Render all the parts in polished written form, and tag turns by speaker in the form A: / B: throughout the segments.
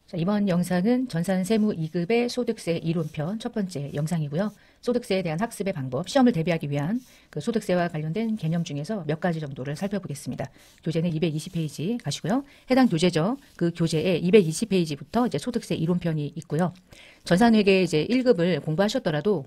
A: 자, 이번 영상은 전산세무 2급의 소득세 이론편 첫 번째 영상이고요. 소득세에 대한 학습의 방법, 시험을 대비하기 위한 그 소득세와 관련된 개념 중에서 몇 가지 정도를 살펴보겠습니다. 교재는 220페이지 가시고요. 해당 교재죠. 그 교재에 220페이지부터 이제 소득세 이론편이 있고요. 전산회계 이제 1급을 공부하셨더라도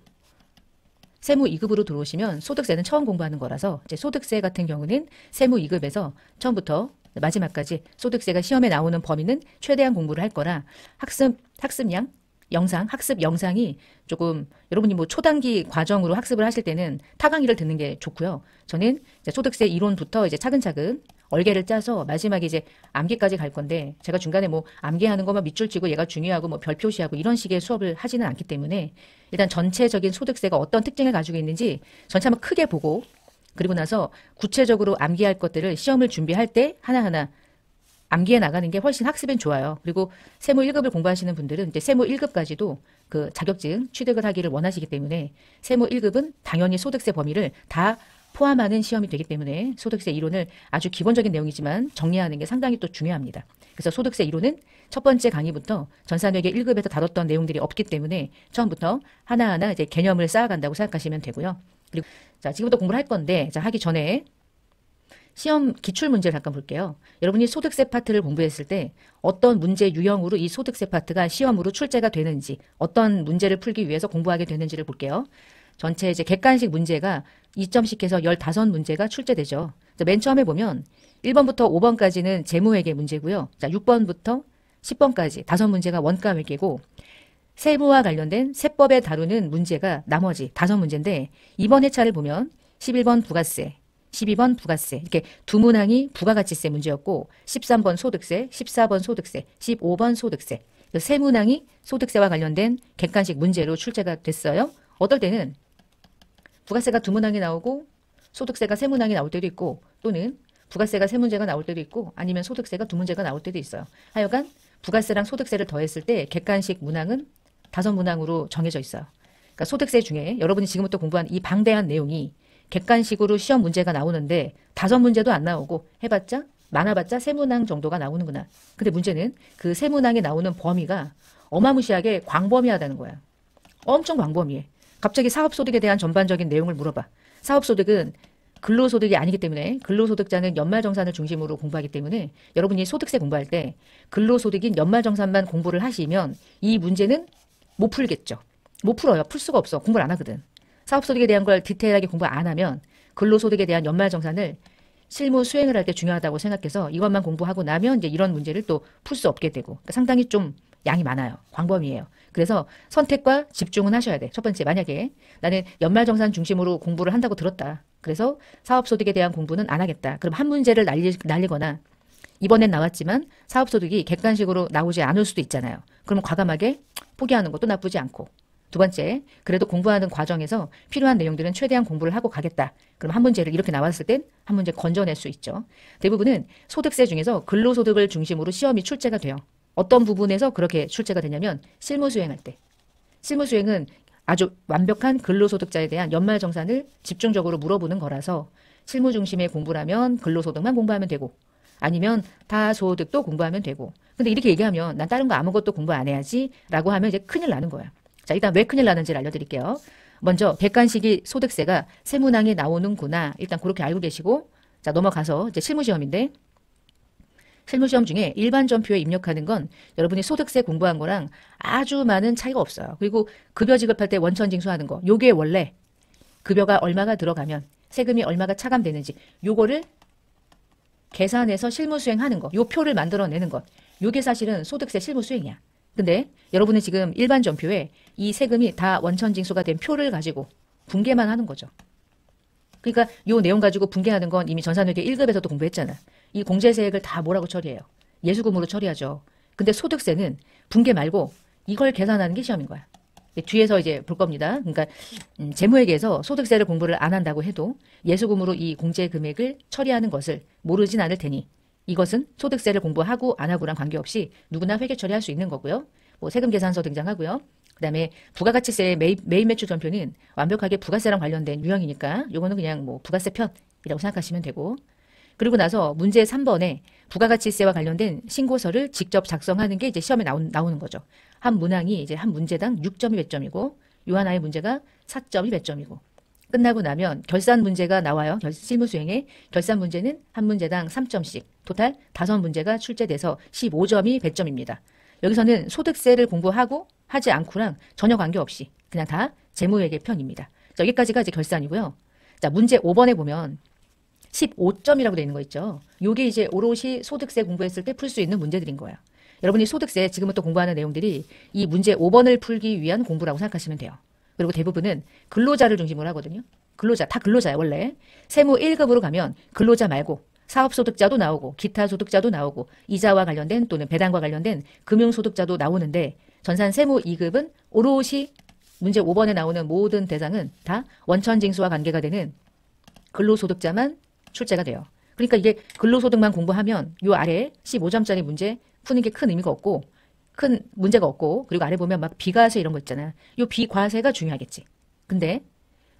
A: 세무 2급으로 들어오시면 소득세는 처음 공부하는 거라서 이제 소득세 같은 경우는 세무 2급에서 처음부터 마지막까지 소득세가 시험에 나오는 범위는 최대한 공부를 할 거라 학습 영상이 조금 여러분이 뭐 초단기 과정으로 학습을 하실 때는 타강의를 듣는 게 좋고요. 저는 이제 소득세 이론부터 이제 차근차근 얼개를 짜서 마지막에 이제 암기까지 갈 건데 제가 중간에 뭐 암기하는 것만 밑줄 치고 얘가 중요하고 뭐 별 표시하고 이런 식의 수업을 하지는 않기 때문에 일단 전체적인 소득세가 어떤 특징을 가지고 있는지 전체 한번 크게 보고 그리고 나서 구체적으로 암기할 것들을 시험을 준비할 때 하나하나 암기해 나가는 게 훨씬 학습엔 좋아요. 그리고 세무 1급을 공부하시는 분들은 이제 세무 1급까지도 그 자격증 취득을 하기를 원하시기 때문에 세무 1급은 당연히 소득세 범위를 다 포함하는 시험이 되기 때문에 소득세 이론을 아주 기본적인 내용이지만 정리하는 게 상당히 또 중요합니다. 그래서 소득세 이론은 첫 번째 강의부터 전산회계 1급에서 다뤘던 내용들이 없기 때문에 처음부터 하나하나 이제 개념을 쌓아간다고 생각하시면 되고요. 그리고 자, 지금부터 공부를 할 건데 자, 하기 전에 시험 기출문제를 잠깐 볼게요. 여러분이 소득세 파트를 공부했을 때 어떤 문제 유형으로 이 소득세 파트가 시험으로 출제가 되는지 어떤 문제를 풀기 위해서 공부하게 되는지를 볼게요. 전체 이제 객관식 문제가 2점씩 해서 15문제가 출제되죠. 맨 처음에 보면 1번부터 5번까지는 재무회계 문제고요. 자, 6번부터 10번까지 5문제가 원가회계고 세무와 관련된 세법에 다루는 문제가 나머지 5문제인데 이번 회차를 보면 11번 부가세, 12번 부가세 이렇게 두 문항이 부가가치세 문제였고 13번 소득세, 14번 소득세, 15번 소득세 세 문항이 소득세와 관련된 객관식 문제로 출제가 됐어요. 어떨 때는 부가세가 두 문항이 나오고 소득세가 세 문항이 나올 때도 있고 또는 부가세가 세 문제가 나올 때도 있고 아니면 소득세가 두 문제가 나올 때도 있어요. 하여간 부가세랑 소득세를 더했을 때 객관식 문항은 5문항으로 정해져 있어요. 그러니까 소득세 중에 여러분이 지금부터 공부한 이 방대한 내용이 객관식으로 시험 문제가 나오는데 5문제도 안 나오고 해봤자 많아봤자 3문항 정도가 나오는구나. 근데 문제는 그 3문항에 나오는 범위가 어마무시하게 광범위하다는 거야. 엄청 광범위해. 갑자기 사업소득에 대한 전반적인 내용을 물어봐. 사업소득은 근로소득이 아니기 때문에 근로소득자는 연말정산을 중심으로 공부하기 때문에 여러분이 소득세 공부할 때 근로소득인 연말정산만 공부를 하시면 이 문제는 못 풀겠죠. 못 풀어요. 풀 수가 없어. 공부를 안 하거든. 사업소득에 대한 걸 디테일하게 공부 안 하면 근로소득에 대한 연말정산을 실무 수행을 할 때 중요하다고 생각해서 이것만 공부하고 나면 이제 이런 문제를 또 풀 수 없게 되고 그러니까 상당히 좀 양이 많아요. 광범위해요. 그래서 선택과 집중은 하셔야 돼. 첫 번째 만약에 나는 연말정산 중심으로 공부를 한다고 들었다. 그래서 사업소득에 대한 공부는 안 하겠다. 그럼 한 문제를 날리거나 이번엔 나왔지만 사업소득이 객관식으로 나오지 않을 수도 있잖아요. 그러면 과감하게 포기하는 것도 나쁘지 않고 두 번째, 그래도 공부하는 과정에서 필요한 내용들은 최대한 공부를 하고 가겠다. 그럼 한 문제를 이렇게 나왔을 땐 한 문제 건져낼 수 있죠. 대부분은 소득세 중에서 근로소득을 중심으로 시험이 출제가 돼요. 어떤 부분에서 그렇게 출제가 되냐면 실무수행할 때. 실무수행은 아주 완벽한 근로소득자에 대한 연말정산을 집중적으로 물어보는 거라서 실무 중심의 공부라면 근로소득만 공부하면 되고 아니면 다소득도 공부하면 되고 근데 이렇게 얘기하면 난 다른 거 아무것도 공부 안 해야지 라고 하면 이제 큰일 나는 거야. 자, 일단 왜 큰일 나는지를 알려드릴게요. 먼저 객관식이 소득세가 세 문항이 나오는구나. 일단 그렇게 알고 계시고 자 넘어가서 이제 실무시험인데 실무시험 중에 일반 전표에 입력하는 건 여러분이 소득세 공부한 거랑 아주 많은 차이가 없어요. 그리고 급여 지급할 때 원천 징수하는 거 요게 원래 급여가 얼마가 들어가면 세금이 얼마가 차감되는지 요거를 계산해서 실무수행하는 거 요 표를 만들어내는 것 요게 사실은 소득세 실무수행이야. 근데 여러분은 지금 일반 전표에 이 세금이 다 원천징수가 된 표를 가지고 분계만 하는 거죠. 그러니까 요 내용 가지고 분계하는 건 이미 전산회계 1급에서도 공부했잖아. 이 공제세액을 다 뭐라고 처리해요? 예수금으로 처리하죠. 근데 소득세는 분계 말고 이걸 계산하는 게 시험인 거야. 뒤에서 이제 볼 겁니다. 그러니까 재무회계에서 소득세를 공부를 안 한다고 해도 예수금으로 이 공제 금액을 처리하는 것을 모르진 않을 테니 이것은 소득세를 공부하고 안 하고랑 관계없이 누구나 회계 처리할 수 있는 거고요. 뭐 세금 계산서 등장하고요. 그다음에 부가가치세의 매입 매출 전표는 완벽하게 부가세랑 관련된 유형이니까 요거는 그냥 뭐 부가세 편이라고 생각하시면 되고 그리고 나서 문제 3번에 부가가치세와 관련된 신고서를 직접 작성하는 게 이제 시험에 나오는 거죠. 한 문항이 이제 한 문제당 6점이 몇 점이고 요 하나의 문제가 4점이 몇 점이고 끝나고 나면 결산 문제가 나와요. 실무 수행에 결산 문제는 한 문제당 3점씩 토탈 5문제가 출제돼서 15점이 100점입니다. 여기서는 소득세를 공부하고 하지 않고랑 전혀 관계없이 그냥 다 재무회계 편입니다. 자, 여기까지가 이제 결산이고요. 자, 문제 5번에 보면 15점이라고 되어 있는 거 있죠. 요게 이제 오롯이 소득세 공부했을 때 풀 수 있는 문제들인 거예요. 여러분이 소득세 지금부터 공부하는 내용들이 이 문제 5번을 풀기 위한 공부라고 생각하시면 돼요. 그리고 대부분은 근로자를 중심으로 하거든요. 근로자, 다 근로자예요, 원래. 세무 1급으로 가면 근로자 말고 사업소득자도 나오고 기타 소득자도 나오고 이자와 관련된 또는 배당과 관련된 금융소득자도 나오는데 전산 세무 2급은 오롯이 문제 5번에 나오는 모든 대상은 다 원천징수와 관계가 되는 근로소득자만 출제가 돼요. 그러니까 이게 근로소득만 공부하면 요 아래 15점짜리 문제 푸는 게 큰 의미가 없고 큰 문제가 없고 그리고 아래 보면 막 비과세 이런 거 있잖아. 요 비과세가 중요하겠지. 근데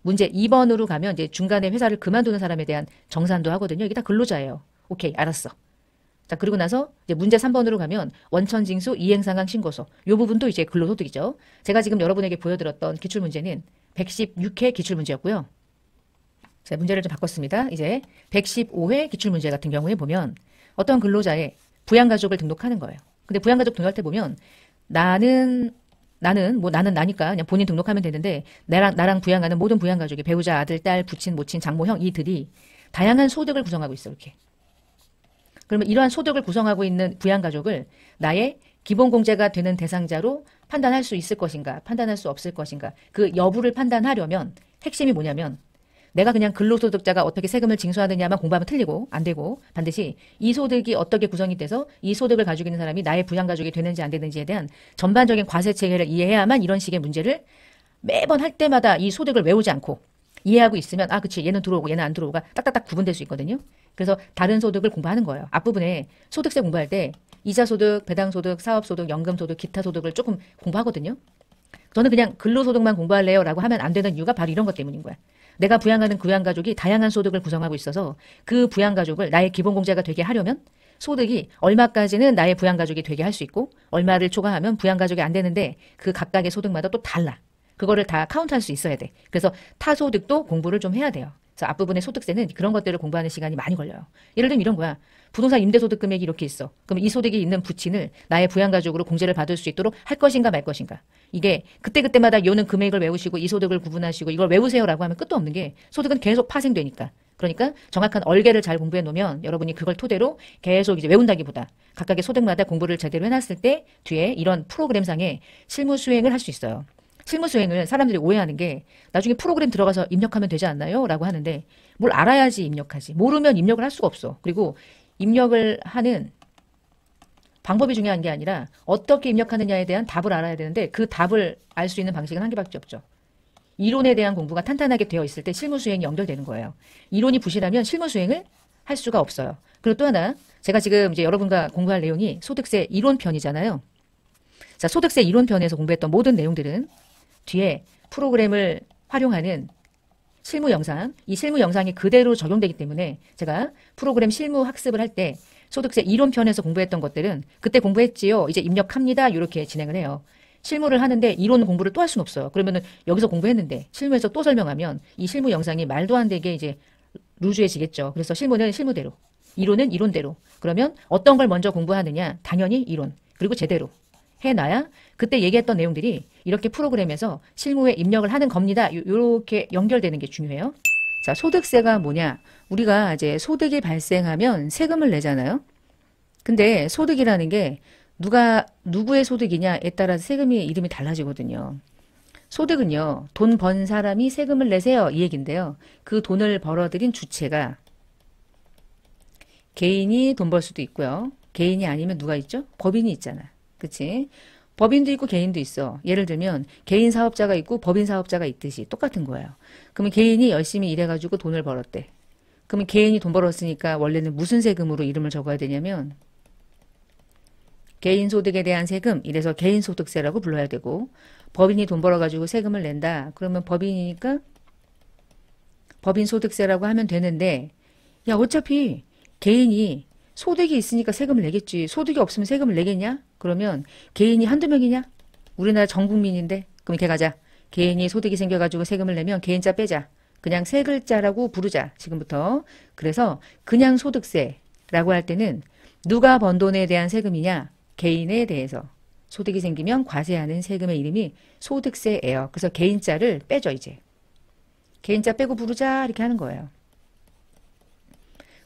A: 문제 2번으로 가면 이제 중간에 회사를 그만두는 사람에 대한 정산도 하거든요. 이게 다 근로자예요. 오케이, 알았어. 자, 그리고 나서 이제 문제 3번으로 가면 원천징수 이행상황 신고서. 요 부분도 이제 근로소득이죠. 제가 지금 여러분에게 보여드렸던 기출문제는 116회 기출문제였고요. 자, 문제를 좀 바꿨습니다. 이제 115회 기출문제 같은 경우에 보면 어떤 근로자의 부양가족을 등록하는 거예요. 근데 부양가족 등록할 때 보면 나는 나니까 그냥 본인 등록하면 되는데 나랑 부양하는 모든 부양가족이 배우자, 아들, 딸, 부친, 모친, 장모, 형 이들이 다양한 소득을 구성하고 있어. 이렇게. 그러면 이러한 소득을 구성하고 있는 부양가족을 나의 기본공제가 되는 대상자로 판단할 수 있을 것인가, 판단할 수 없을 것인가. 그 여부를 판단하려면 핵심이 뭐냐면 내가 그냥 근로소득자가 어떻게 세금을 징수하느냐만 공부하면 틀리고 안 되고 반드시 이 소득이 어떻게 구성이 돼서 이 소득을 가지고 있는 사람이 나의 부양가족이 되는지 안 되는지에 대한 전반적인 과세체계를 이해해야만 이런 식의 문제를 매번 할 때마다 이 소득을 외우지 않고 이해하고 있으면 아 그치 얘는 들어오고 얘는 안 들어오고가 딱딱딱 구분될 수 있거든요. 그래서 다른 소득을 공부하는 거예요. 앞부분에 소득세 공부할 때 이자소득, 배당소득, 사업소득, 연금소득, 기타 소득을 조금 공부하거든요. 저는 그냥 근로소득만 공부할래요 라고 하면 안 되는 이유가 바로 이런 것 때문인 거야. 내가 부양하는 부양가족이 다양한 소득을 구성하고 있어서 그 부양가족을 나의 기본공제가 되게 하려면 소득이 얼마까지는 나의 부양가족이 되게 할 수 있고 얼마를 초과하면 부양가족이 안 되는데 그 각각의 소득마다 또 달라. 그거를 다 카운트할 수 있어야 돼. 그래서 타소득도 공부를 좀 해야 돼요. 그래서 앞부분의 소득세는 그런 것들을 공부하는 시간이 많이 걸려요. 예를 들면 이런 거야. 부동산 임대소득 금액이 이렇게 있어. 그럼 이 소득이 있는 부친을 나의 부양가족으로 공제를 받을 수 있도록 할 것인가 말 것인가. 이게 그때그때마다 요는 금액을 외우시고 이 소득을 구분하시고 이걸 외우세요라고 하면 끝도 없는 게 소득은 계속 파생되니까. 그러니까 정확한 얼개를 잘 공부해 놓으면 여러분이 그걸 토대로 계속 이제 외운다기보다 각각의 소득마다 공부를 제대로 해놨을 때 뒤에 이런 프로그램상에 실무 수행을 할 수 있어요. 실무 수행을 사람들이 오해하는 게 나중에 프로그램 들어가서 입력하면 되지 않나요? 라고 하는데 뭘 알아야지 입력하지. 모르면 입력을 할 수가 없어. 그리고 입력을 하는 방법이 중요한 게 아니라 어떻게 입력하느냐에 대한 답을 알아야 되는데 그 답을 알 수 있는 방식은 한 개밖에 없죠. 이론에 대한 공부가 탄탄하게 되어 있을 때 실무 수행이 연결되는 거예요. 이론이 부실하면 실무 수행을 할 수가 없어요. 그리고 또 하나 제가 지금 이제 여러분과 공부할 내용이 소득세 이론편이잖아요. 자, 소득세 이론편에서 공부했던 모든 내용들은 뒤에 프로그램을 활용하는 실무 영상, 이 실무 영상이 그대로 적용되기 때문에 제가 프로그램 실무 학습을 할 때 소득세 이론편에서 공부했던 것들은 그때 공부했지요. 이제 입력합니다. 이렇게 진행을 해요. 실무를 하는데 이론 공부를 또 할 수는 없어요. 그러면은 여기서 공부했는데 실무에서 또 설명하면 이 실무 영상이 말도 안 되게 이제 루즈해지겠죠. 그래서 실무는 실무대로, 이론은 이론대로. 그러면 어떤 걸 먼저 공부하느냐? 당연히 이론. 그리고 제대로 해놔야 그때 얘기했던 내용들이 이렇게 프로그램에서 실무에 입력을 하는 겁니다. 요렇게 연결되는 게 중요해요. 자, 소득세가 뭐냐? 우리가 이제 소득이 발생하면 세금을 내잖아요. 근데 소득이라는 게 누구의 소득이냐에 따라서 세금이 이름이 달라지거든요. 소득은요, 돈 번 사람이 세금을 내세요. 이 얘기인데요. 그 돈을 벌어들인 주체가 개인이 돈 벌 수도 있고요. 개인이 아니면 누가 있죠? 법인이 있잖아. 그치? 법인도 있고 개인도 있어. 예를 들면 개인 사업자가 있고 법인 사업자가 있듯이 똑같은 거예요. 그러면 개인이 열심히 일해가지고 돈을 벌었대. 그러면 개인이 돈 벌었으니까 원래는 무슨 세금으로 이름을 적어야 되냐면 개인소득에 대한 세금, 이래서 개인소득세라고 불러야 되고 법인이 돈 벌어가지고 세금을 낸다. 그러면 법인이니까 법인소득세라고 하면 되는데 야 어차피 개인이 소득이 있으니까 세금을 내겠지. 소득이 없으면 세금을 내겠냐? 그러면 개인이 한두 명이냐? 우리나라 전 국민인데. 그럼 이렇게 가자. 개인이 소득이 생겨가지고 세금을 내면 개인자 빼자. 그냥 세 글자라고 부르자. 지금부터. 그래서 그냥 소득세라고 할 때는 누가 번 돈에 대한 세금이냐? 개인에 대해서. 소득이 생기면 과세하는 세금의 이름이 소득세예요. 그래서 개인자를 빼죠, 이제. 개인자 빼고 부르자 이렇게 하는 거예요.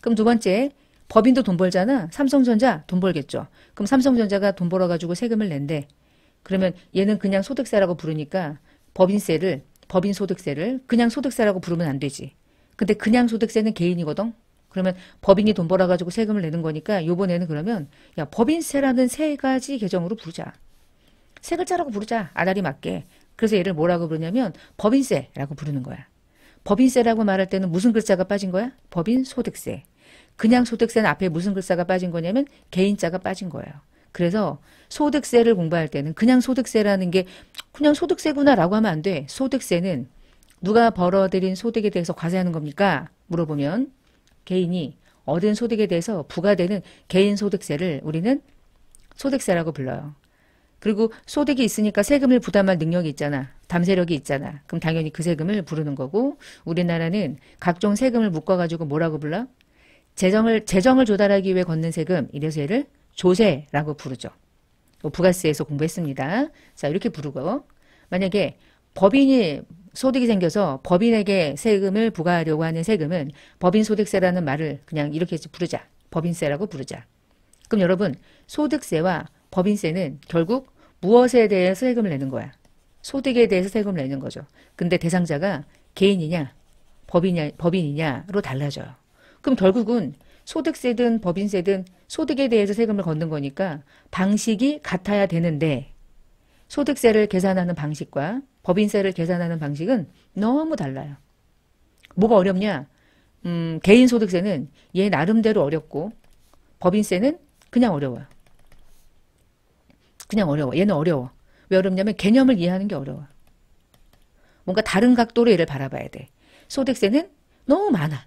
A: 그럼 두 번째, 법인도 돈 벌잖아. 삼성전자 돈 벌겠죠. 그럼 삼성전자가 돈 벌어가지고 세금을 낸대. 그러면 얘는 그냥 소득세라고 부르니까 법인소득세를 그냥 소득세라고 부르면 안 되지. 근데 그냥 소득세는 개인이거든. 그러면 법인이 돈 벌어가지고 세금을 내는 거니까 요번에는 그러면 야 법인세라는 세 가지 계정으로 부르자. 세 글자라고 부르자. 아다리 맞게. 그래서 얘를 뭐라고 부르냐면 법인세라고 부르는 거야. 법인세라고 말할 때는 무슨 글자가 빠진 거야? 법인소득세. 그냥 소득세는 앞에 무슨 글자가 빠진 거냐면 개인자가 빠진 거예요. 그래서 소득세를 공부할 때는 그냥 소득세라는 게 그냥 소득세구나 라고 하면 안 돼. 소득세는 누가 벌어들인 소득에 대해서 과세하는 겁니까? 물어보면 개인이 얻은 소득에 대해서 부과되는 개인소득세를 우리는 소득세라고 불러요. 그리고 소득이 있으니까 세금을 부담할 능력이 있잖아. 담세력이 있잖아. 그럼 당연히 그 세금을 부르는 거고 우리나라는 각종 세금을 묶어가지고 뭐라고 불러? 재정을 조달하기 위해 걷는 세금, 이래서 얘를 조세라고 부르죠. 부가세에서 공부했습니다. 자, 이렇게 부르고 만약에 법인이 소득이 생겨서 법인에게 세금을 부과하려고 하는 세금은 법인소득세라는 말을 그냥 이렇게 부르자. 법인세라고 부르자. 그럼 여러분 소득세와 법인세는 결국 무엇에 대해서 세금을 내는 거야? 소득에 대해서 세금을 내는 거죠. 근데 대상자가 개인이냐 법인이냐로 달라져요. 그럼 결국은 소득세든 법인세든 소득에 대해서 세금을 걷는 거니까 방식이 같아야 되는데 소득세를 계산하는 방식과 법인세를 계산하는 방식은 너무 달라요. 뭐가 어렵냐? 개인소득세는 얘 나름대로 어렵고 법인세는 그냥 어려워요. 그냥 어려워. 얘는 어려워. 왜 어렵냐면 개념을 이해하는 게 어려워. 뭔가 다른 각도로 얘를 바라봐야 돼. 소득세는 너무 많아.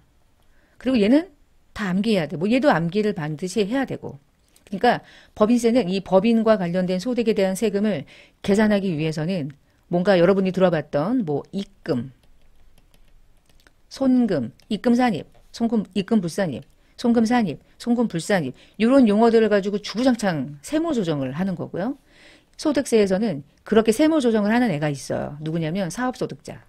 A: 그리고 얘는 다 암기해야 돼. 뭐 얘도 암기를 반드시 해야 되고. 그러니까 법인세는 이 법인과 관련된 소득에 대한 세금을 계산하기 위해서는 뭔가 여러분이 들어봤던 뭐 입금, 손금, 입금산입, 입금불산입, 송금산입, 송금불산입 이런 용어들을 가지고 주구장창 세무조정을 하는 거고요. 소득세에서는 그렇게 세무조정을 하는 애가 있어요. 누구냐면 사업소득자.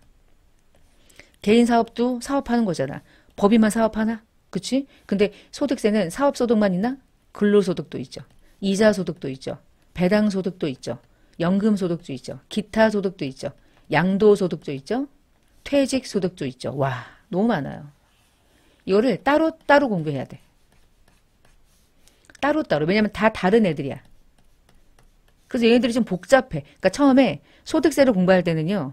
A: 개인 사업도 사업하는 거잖아. 법인만 사업하나? 그치? 근데 소득세는 사업소득만 있나? 근로소득도 있죠. 이자소득도 있죠. 배당소득도 있죠. 연금소득도 있죠. 기타소득도 있죠. 양도소득도 있죠. 퇴직소득도 있죠. 와, 너무 많아요. 이거를 따로따로 공부해야 돼. 따로따로. 왜냐면 다 다른 애들이야. 그래서 얘네들이 좀 복잡해. 그러니까 처음에 소득세를 공부할 때는요.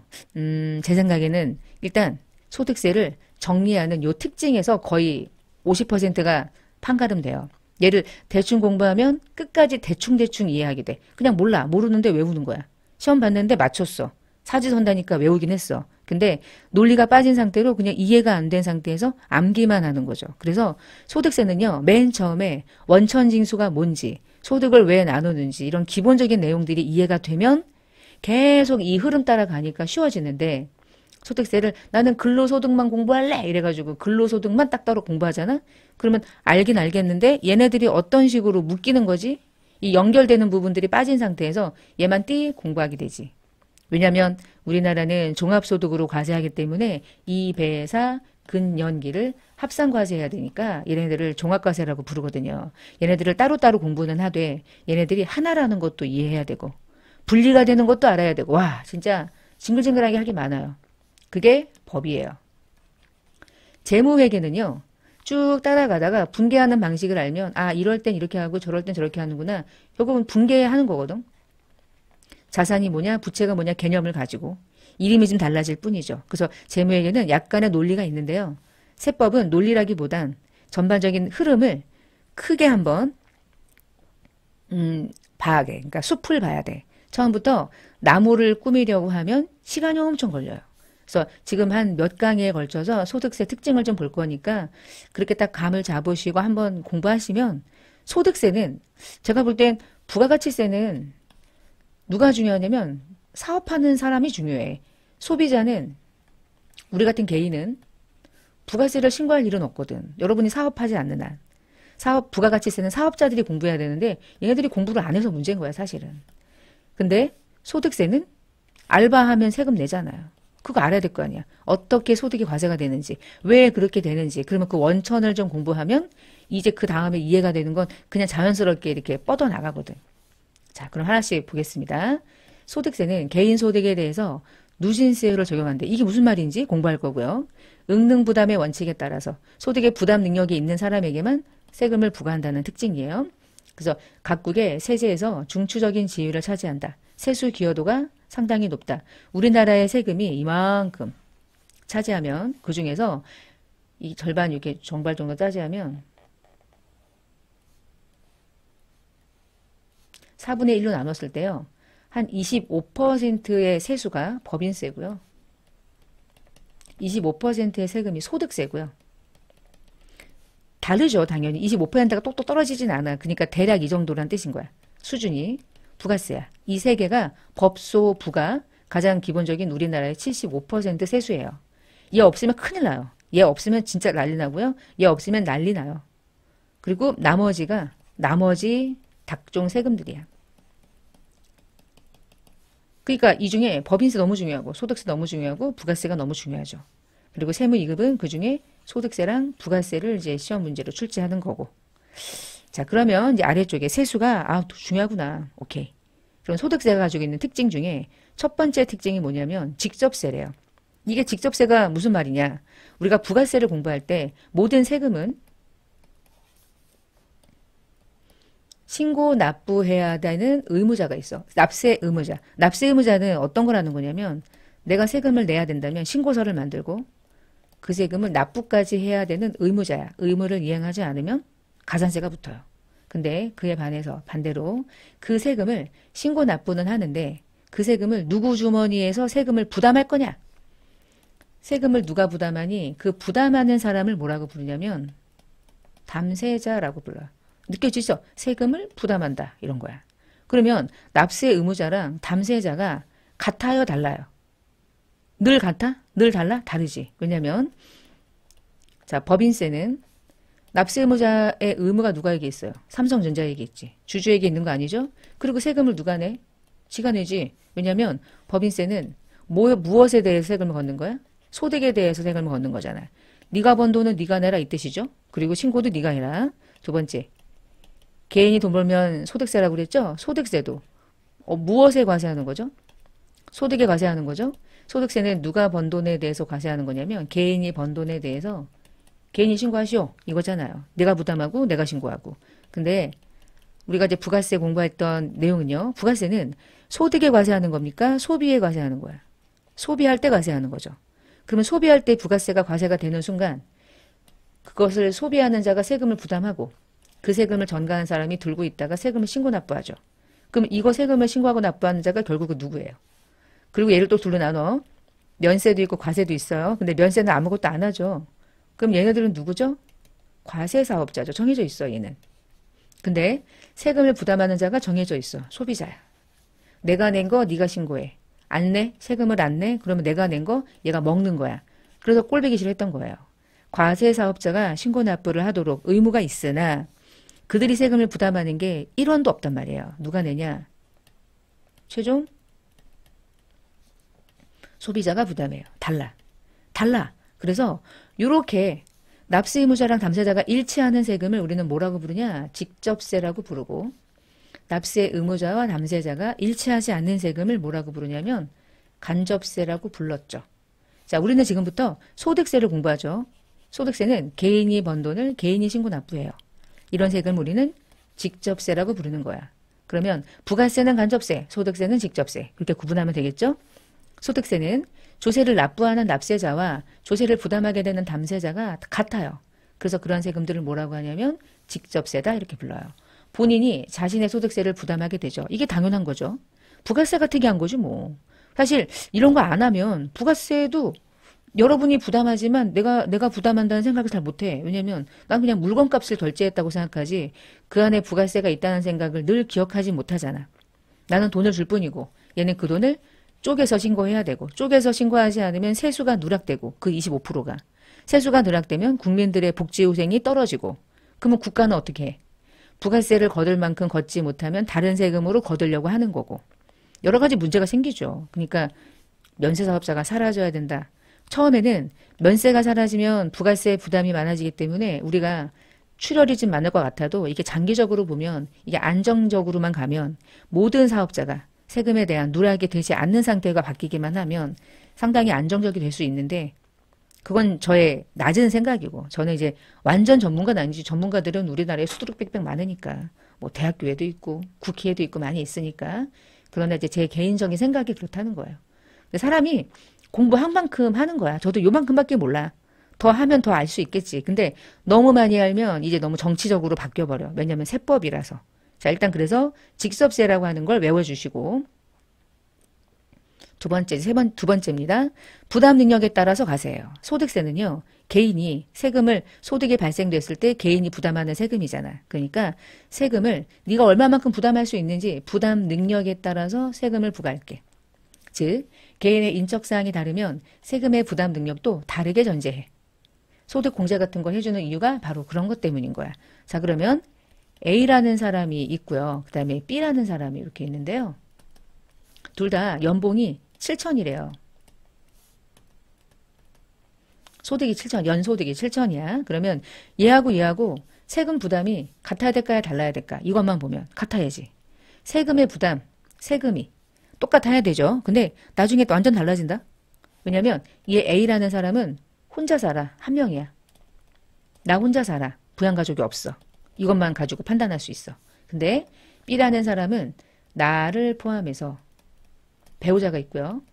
A: 제 생각에는 일단 소득세를 정리하는 요 특징에서 거의 50%가 판가름돼요. 얘를 대충 공부하면 끝까지 대충 이해하게 돼. 그냥 몰라. 모르는데 외우는 거야. 시험 봤는데 맞췄어. 사지선다니까 외우긴 했어. 근데 논리가 빠진 상태로 그냥 이해가 안 된 상태에서 암기만 하는 거죠. 그래서 소득세는요. 맨 처음에 원천징수가 뭔지, 소득을 왜 나누는지 이런 기본적인 내용들이 이해가 되면 계속 이 흐름 따라가니까 쉬워지는데 소득세를 나는 근로소득만 공부할래 이래가지고 근로소득만 딱 따로 공부하잖아. 그러면 알긴 알겠는데 얘네들이 어떤 식으로 묶이는 거지? 이 연결되는 부분들이 빠진 상태에서 얘만 띠 공부하게 되지. 왜냐하면 우리나라는 종합소득으로 과세하기 때문에 이배사 근연기를 합산과세해야 되니까 얘네들을 종합과세라고 부르거든요. 얘네들을 따로따로 공부는 하되 얘네들이 하나라는 것도 이해해야 되고 분리가 되는 것도 알아야 되고 와 진짜 징글징글하게 할 게 많아요. 그게 법이에요. 재무회계는요. 쭉 따라가다가 분계하는 방식을 알면 아 이럴 땐 이렇게 하고 저럴 땐 저렇게 하는구나. 결국은 분계하는 거거든. 자산이 뭐냐 부채가 뭐냐 개념을 가지고 이름이 좀 달라질 뿐이죠. 그래서 재무회계는 약간의 논리가 있는데요. 세법은 논리라기보단 전반적인 흐름을 크게 한번 봐야 돼. 그러니까 숲을 봐야 돼. 처음부터 나무를 꾸미려고 하면 시간이 엄청 걸려요. 그래서 지금 한 몇 강의에 걸쳐서 소득세 특징을 좀 볼 거니까 그렇게 딱 감을 잡으시고 한번 공부하시면 소득세는 제가 볼 땐 부가가치세는 누가 중요하냐면 사업하는 사람이 중요해. 소비자는 우리 같은 개인은 부가세를 신고할 일은 없거든. 여러분이 사업하지 않는 한. 부가가치세는 사업자들이 공부해야 되는데 얘네들이 공부를 안 해서 문제인 거야 사실은. 근데 소득세는 알바하면 세금 내잖아요. 그거 알아야 될 거 아니야. 어떻게 소득이 과세가 되는지, 왜 그렇게 되는지. 그러면 그 원천을 좀 공부하면 이제 그 다음에 이해가 되는 건 그냥 자연스럽게 이렇게 뻗어나가거든. 자, 그럼 하나씩 보겠습니다. 소득세는 개인소득에 대해서 누진세율을 적용한대. 이게 무슨 말인지 공부할 거고요. 응능부담의 원칙에 따라서 소득의 부담 능력이 있는 사람에게만 세금을 부과한다는 특징이에요. 그래서 각국의 세제에서 중추적인 지위를 차지한다. 세수 기여도가 상당히 높다. 우리나라의 세금이 이만큼 차지하면 그중에서 이 절반 이렇게 정발 정도 차지하면 4분의 1로 나눴을 때요. 한 25%의 세수가 법인세고요. 25%의 세금이 소득세고요. 다르죠, 당연히. 25%가 똑똑 떨어지진 않아. 그러니까 대략 이 정도란 뜻인 거야. 수준이. 부가세야. 이 세 개가 법소, 부가 가장 기본적인 우리나라의 75% 세수예요. 얘 없으면 큰일 나요. 얘 없으면 진짜 난리 나고요. 얘 없으면 난리 나요. 그리고 나머지 각종 세금들이야. 그러니까 이 중에 법인세 너무 중요하고 소득세 너무 중요하고 부가세가 너무 중요하죠. 그리고 세무 2급은 그중에 소득세랑 부가세를 이제 시험 문제로 출제하는 거고. 자, 그러면 이제 아래쪽에 세수가 중요하구나. 오케이. 그럼 소득세가 가지고 있는 특징 중에 첫 번째 특징이 뭐냐면 직접세래요. 이게 직접세가 무슨 말이냐? 우리가 부가세를 공부할 때 모든 세금은 신고 납부해야 되는 의무자가 있어. 납세 의무자. 납세 의무자는 어떤 거라는 거냐면 내가 세금을 내야 된다면 신고서를 만들고 그 세금을 납부까지 해야 되는 의무자야. 의무를 이행하지 않으면 가산세가 붙어요. 근데 그에 반해서 반대로 그 세금을 신고 납부는 하는데 그 세금을 누구 주머니에서 세금을 부담할 거냐? 세금을 누가 부담하니 그 부담하는 사람을 뭐라고 부르냐면 담세자라고 불러요. 느껴지죠? 세금을 부담한다 이런 거야. 그러면 납세 의무자랑 담세자가 같아요, 달라요? 늘 같아? 늘 달라? 다르지. 왜냐면 자, 법인세는 납세 의무자의 의무가 누가에게 있어요? 삼성전자에게 있지. 주주에게 있는 거 아니죠? 그리고 세금을 누가 내? 지가 내지. 왜냐면 법인세는 무엇에 대해서 세금을 걷는 거야? 소득에 대해서 세금을 걷는 거잖아. 네가 번 돈은 네가 내라 이 뜻이죠. 그리고 신고도 네가 해라. 두 번째, 개인이 돈 벌면 소득세라고 그랬죠? 소득세도 무엇에 과세하는 거죠? 소득에 과세하는 거죠? 소득세는 누가 번 돈에 대해서 과세하는 거냐면 개인이 번 돈에 대해서 개인이 신고하시오 이거잖아요. 내가 부담하고 내가 신고하고. 근데 우리가 이제 부가세 공부했던 내용은요. 부가세는 소득에 과세하는 겁니까? 소비에 과세하는 거야. 소비할 때 과세하는 거죠. 그러면 소비할 때 부가세가 과세가 되는 순간 그것을 소비하는 자가 세금을 부담하고 그 세금을 전가한 사람이 들고 있다가 세금을 신고 납부하죠. 그럼 이거 세금을 신고하고 납부하는 자가 결국은 누구예요? 그리고 얘를 또 둘로 나눠. 면세도 있고 과세도 있어요. 근데 면세는 아무것도 안 하죠. 그럼 얘네들은 누구죠? 과세사업자죠. 정해져 있어 얘는. 근데 세금을 부담하는 자가 정해져 있어. 소비자야. 내가 낸 거 네가 신고해. 안 내? 세금을 안 내? 그러면 내가 낸 거 얘가 먹는 거야. 그래서 꼴보기 싫었던 거예요. 과세사업자가 신고 납부를 하도록 의무가 있으나 그들이 세금을 부담하는 게 1원도 없단 말이에요. 누가 내냐? 최종 소비자가 부담해요. 달라. 그래서 이렇게 납세 의무자랑 담세자가 일치하는 세금을 우리는 뭐라고 부르냐? 직접세라고 부르고 납세 의무자와 담세자가 일치하지 않는 세금을 뭐라고 부르냐면 간접세라고 불렀죠. 자, 우리는 지금부터 소득세를 공부하죠. 소득세는 개인이 번 돈을 개인이 신고 납부해요. 이런 세금을 우리는 직접세라고 부르는 거야. 그러면 부가세는 간접세, 소득세는 직접세. 그렇게 구분하면 되겠죠? 소득세는 조세를 납부하는 납세자와 조세를 부담하게 되는 담세자가 같아요. 그래서 그런 세금들을 뭐라고 하냐면 직접세다 이렇게 불러요. 본인이 자신의 소득세를 부담하게 되죠. 이게 당연한 거죠. 부가세가 특이한 거지 뭐. 사실 이런 거 안 하면 부가세도 여러분이 부담하지만 내가 부담한다는 생각을 잘 못해. 왜냐면 난 그냥 물건값을 결제했다고 생각하지 그 안에 부가세가 있다는 생각을 늘 기억하지 못하잖아. 나는 돈을 줄 뿐이고 얘는 그 돈을 쪼개서 신고해야 되고 쪼개서 신고하지 않으면 세수가 누락되고 그 25%가 세수가 누락되면 국민들의 복지후생이 떨어지고 그러면 국가는 어떻게 해? 부가세를 거둘 만큼 걷지 못하면 다른 세금으로 거두려고 하는 거고 여러 가지 문제가 생기죠. 그러니까 면세사업자가 사라져야 된다. 처음에는 면세가 사라지면 부가세 부담이 많아지기 때문에 우리가 출혈이 좀 많을 것 같아도 이게 장기적으로 보면 이게 안정적으로만 가면 모든 사업자가 세금에 대한 누락이 되지 않는 상태가 바뀌기만 하면 상당히 안정적이 될 수 있는데 그건 저의 낮은 생각이고 저는 이제 완전 전문가는 아니지 전문가들은 우리나라에 수두룩 빽빽 많으니까 뭐 대학교에도 있고 국회에도 있고 많이 있으니까 그러나 이제 제 개인적인 생각이 그렇다는 거예요. 근데 사람이 공부한 만큼 하는 거야. 저도 요만큼밖에 몰라. 더 하면 더 알 수 있겠지. 근데 너무 많이 알면 이제 너무 정치적으로 바뀌어버려. 왜냐면 세법이라서. 자, 일단 그래서 직섭세라고 하는 걸 외워주시고 두 번째입니다. 부담 능력에 따라서 가세요. 소득세는요. 개인이 세금을 소득이 발생됐을 때 개인이 부담하는 세금이잖아. 그러니까 세금을 네가 얼마만큼 부담할 수 있는지 부담 능력에 따라서 세금을 부과할게. 즉 개인의 인적사항이 다르면 세금의 부담 능력도 다르게 전제해. 소득 공제 같은 걸 해주는 이유가 바로 그런 것 때문인 거야. 자 그러면 A라는 사람이 있고요. 그 다음에 B라는 사람이 이렇게 있는데요. 둘 다 연봉이 7천이래요. 소득이 7천, 연소득이 7천이야. 그러면 얘하고 세금 부담이 같아야 될까요? 달라야 될까? 이것만 보면 같아야지. 세금의 부담, 세금이 똑같아야 되죠. 근데 나중에 또 완전 달라진다. 왜냐면 얘 A라는 사람은 혼자 살아. 한 명이야. 나 혼자 살아. 부양가족이 없어. 이것만 가지고 판단할 수 있어. 근데 B라는 사람은 나를 포함해서 배우자가 있고요.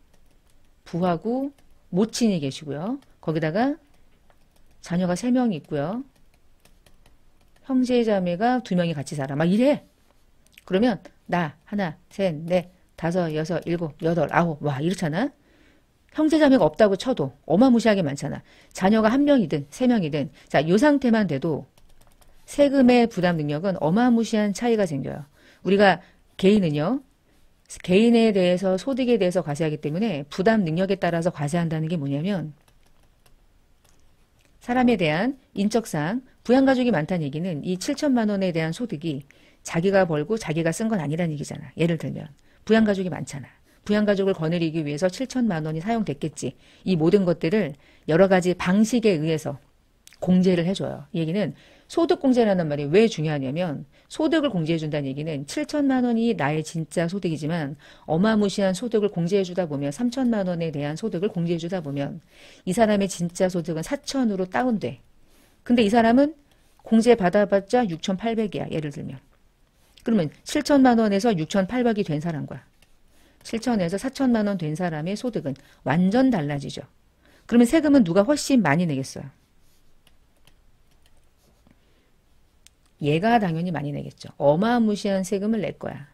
A: 부하고 모친이 계시고요. 거기다가 자녀가 3명이 있고요. 형제 자매가 2명이 같이 살아. 막 이래. 그러면 나 하나, 셋, 넷, 다섯, 여섯, 일곱, 여덟, 아홉. 와 이렇잖아. 형제 자매가 없다고 쳐도 어마무시하게 많잖아. 자녀가 1명이든 3명이든 자, 이 상태만 돼도 세금의 부담 능력은 어마무시한 차이가 생겨요. 우리가 개인은요. 개인에 대해서 소득에 대해서 과세하기 때문에 부담 능력에 따라서 과세한다는 게 뭐냐면 사람에 대한 인적사항, 부양가족이 많다는 얘기는 이 7천만 원에 대한 소득이 자기가 벌고 자기가 쓴 건 아니라는 얘기잖아. 예를 들면 부양가족이 많잖아. 부양가족을 거느리기 위해서 7천만 원이 사용됐겠지. 이 모든 것들을 여러 가지 방식에 의해서 공제를 해줘요. 이 얘기는 소득공제라는 말이 왜 중요하냐면 소득을 공제해준다는 얘기는 7천만 원이 나의 진짜 소득이지만 어마무시한 소득을 공제해주다 보면 3천만 원에 대한 소득을 공제해주다 보면 이 사람의 진짜 소득은 4천으로 다운돼. 근데 이 사람은 공제 받아봤자 6,800이야. 예를 들면. 그러면 7천만 원에서 6,800이 된 사람과 7천에서 4천만 원 된 사람의 소득은 완전 달라지죠. 그러면 세금은 누가 훨씬 많이 내겠어요? 얘가 당연히 많이 내겠죠. 어마무시한 세금을 낼 거야.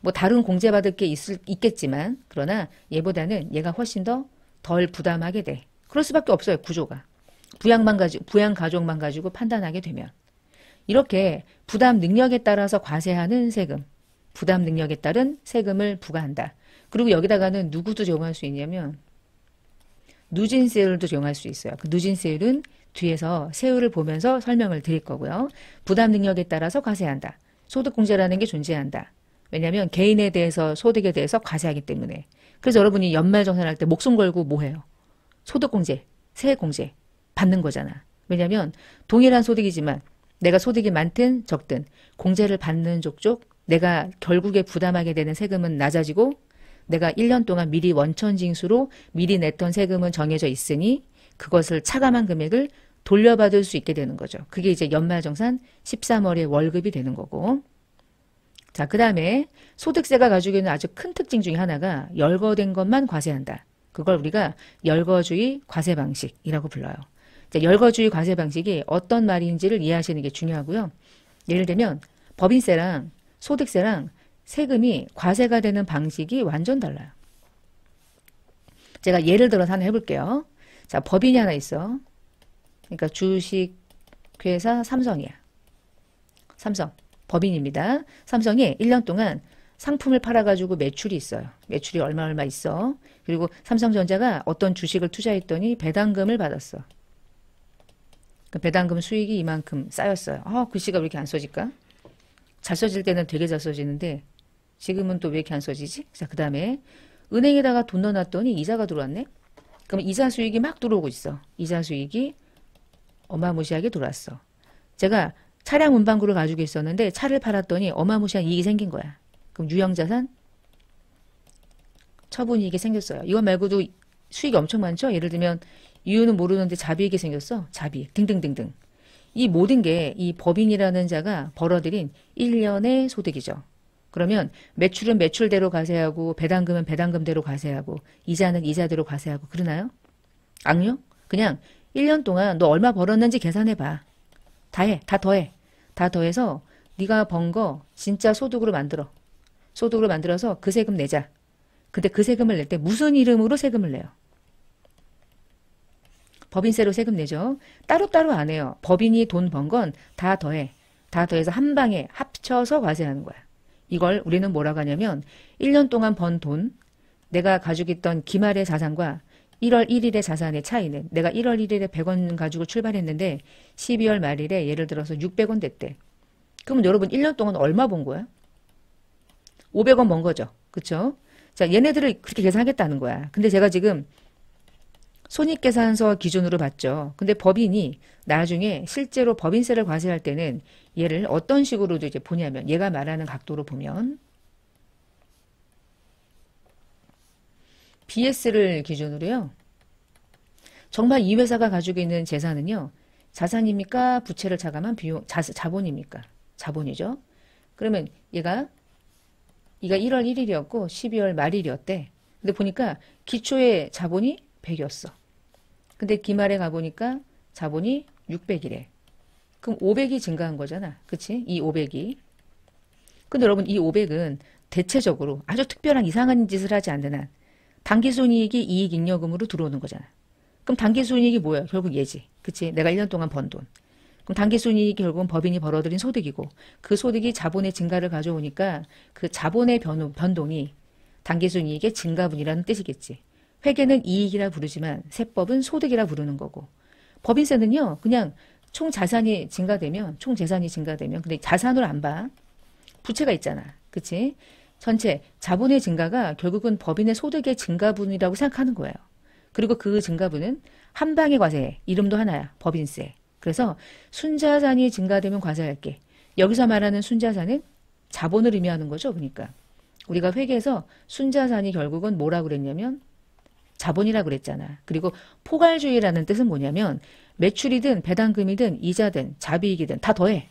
A: 뭐 다른 공제받을 게 있겠지만 그러나 얘보다는 얘가 훨씬 덜 부담하게 돼. 그럴 수밖에 없어요. 구조가. 부양가족만 가지고 판단하게 되면. 이렇게 부담 능력에 따라서 과세하는 세금, 부담 능력에 따른 세금을 부과한다. 그리고 여기다가는 누구도 적용할 수 있냐면 누진세율도 적용할 수 있어요. 그 누진세율은 뒤에서 세율을 보면서 설명을 드릴 거고요. 부담 능력에 따라서 과세한다. 소득공제라는 게 존재한다. 왜냐하면 개인에 대해서 소득에 대해서 과세하기 때문에. 그래서 여러분이 연말정산할 때 목숨 걸고 뭐 해요? 소득공제, 세액공제 받는 거잖아. 왜냐하면 동일한 소득이지만 내가 소득이 많든 적든 공제를 받는 족족 내가 결국에 부담하게 되는 세금은 낮아지고 내가 1년 동안 미리 원천징수로 미리 냈던 세금은 정해져 있으니 그것을 차감한 금액을 돌려받을 수 있게 되는 거죠. 그게 이제 연말정산 13월의 월급이 되는 거고. 자, 그 다음에 소득세가 가지고 있는 아주 큰 특징 중에 하나가 열거된 것만 과세한다. 그걸 우리가 열거주의 과세 방식이라고 불러요. 자, 열거주의 과세 방식이 어떤 말인지를 이해하시는 게 중요하고요. 예를 들면 법인세랑 소득세랑 세금이 과세가 되는 방식이 완전 달라요. 제가 예를 들어서 하나 해볼게요. 자, 법인이 하나 있어. 그러니까 주식회사 삼성이야. 삼성. 법인입니다. 삼성이 1년 동안 상품을 팔아가지고 매출이 있어요. 매출이 얼마 있어. 그리고 삼성전자가 어떤 주식을 투자했더니 배당금을 받았어. 그 배당금 수익이 이만큼 쌓였어요. 글씨가 왜 이렇게 안 써질까? 잘 써질 때는 되게 잘 써지는데 지금은 또 왜 이렇게 안 써지지? 자, 그 다음에 은행에다가 돈 넣어놨더니 이자가 들어왔네? 그럼 이자 수익이 막 들어오고 있어. 이자 수익이 어마무시하게 들어왔어. 제가 차량 운반구를 가지고 있었는데 차를 팔았더니 어마무시한 이익이 생긴 거야. 그럼 유형자산 처분이익이 생겼어요. 이거 말고도 수익이 엄청 많죠? 예를 들면 이유는 모르는데 자비익이 생겼어. 자비익 등등등등. 이 모든 게 이 법인이라는 자가 벌어들인 1년의 소득이죠. 그러면 매출은 매출대로 과세하고 배당금은 배당금대로 과세하고 이자는 이자대로 과세하고 그러나요? 악요? 그냥 1년 동안 너 얼마 벌었는지 계산해봐. 다 해. 다 더해. 다 더해서 네가 번 거 진짜 소득으로 만들어. 소득으로 만들어서 그 세금 내자. 근데 그 세금을 낼 때 무슨 이름으로 세금을 내요? 법인세로 세금 내죠. 따로따로 안 해요. 법인이 돈 번 건 다 더해. 다 더해서 한 방에 합쳐서 과세하는 거야. 이걸 우리는 뭐라고 하냐면 1년 동안 번 돈, 내가 가지고 있던 기말의 자산과 1월 1일의 자산의 차이는 내가 1월 1일에 100원 가지고 출발했는데 12월 말일에 예를 들어서 600원 됐대. 그럼 여러분 1년 동안 얼마 번 거야? 500원 번 거죠. 그쵸? 자, 얘네들을 그렇게 계산하겠다는 거야. 근데 제가 지금 손익계산서 기준으로 봤죠. 근데 법인이 나중에 실제로 법인세를 과세할 때는 얘를 어떤 식으로도 이제 보냐면 얘가 말하는 각도로 보면 BS를 기준으로요. 정말 이 회사가 가지고 있는 재산은요. 자산입니까? 부채를 차감한 비용, 자본입니까? 자본이죠. 그러면 얘가 1월 1일이었고 12월 말일이었대. 근데 보니까 기초의 자본이 100이었어. 근데 기말에 가보니까 자본이 600이래. 그럼 500이 증가한 거잖아. 그치? 이 500이. 근데 여러분 이 500은 대체적으로 아주 특별한 이상한 짓을 하지 않는 한 당기순이익이 이익잉여금으로 들어오는 거잖아. 그럼 당기순이익이 뭐야? 결국 얘지. 그치? 내가 1년 동안 번 돈. 그럼 당기순이익이 결국은 법인이 벌어들인 소득이고 그 소득이 자본의 증가를 가져오니까 그 자본의 변동이 당기순이익의 증가분이라는 뜻이겠지. 회계는 이익이라 부르지만 세법은 소득이라 부르는 거고 법인세는요. 그냥 총 자산이 증가되면 근데 자산으로 안 봐. 부채가 있잖아. 그치? 전체 자본의 증가가 결국은 법인의 소득의 증가분이라고 생각하는 거예요. 그리고 그 증가분은 한 방에 과세해. 이름도 하나야. 법인세. 그래서 순자산이 증가되면 과세할게. 여기서 말하는 순자산은 자본을 의미하는 거죠. 그러니까 우리가 회계에서 순자산이 결국은 뭐라고 그랬냐면 자본이라고 그랬잖아. 그리고 포괄주의라는 뜻은 뭐냐면 매출이든 배당금이든 이자든 자비익이든 다 더해.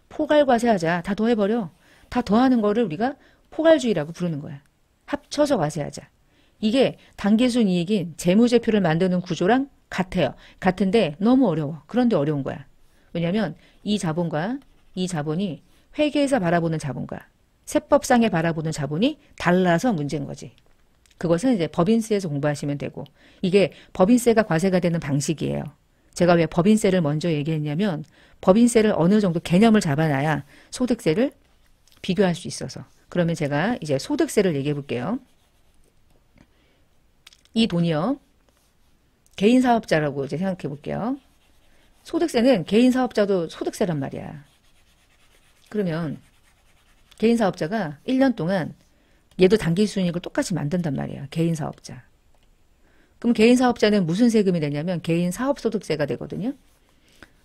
A: 포괄과세하자. 다 더해버려. 다 더하는 거를 우리가 포괄주의라고 부르는 거야. 합쳐서 과세하자. 이게 당기순이익인 재무제표를 만드는 구조랑 같아요. 같은데 너무 어려워. 그런데 어려운 거야. 왜냐하면 이 자본과 이 자본이 회계에서 바라보는 자본과 세법상에 바라보는 자본이 달라서 문제인 거지. 그것은 이제 법인세에서 공부하시면 되고 이게 법인세가 과세가 되는 방식이에요. 제가 왜 법인세를 먼저 얘기했냐면 법인세를 어느 정도 개념을 잡아놔야 소득세를 비교할 수 있어서. 그러면 제가 이제 소득세를 얘기해 볼게요. 이 돈이요. 개인 사업자라고 이제 생각해 볼게요. 소득세는 개인 사업자도 소득세란 말이야. 그러면 개인 사업자가 1년 동안 얘도 당기순이익을 똑같이 만든단 말이야. 개인 사업자. 그럼 개인 사업자는 무슨 세금이 되냐면 개인 사업소득세가 되거든요.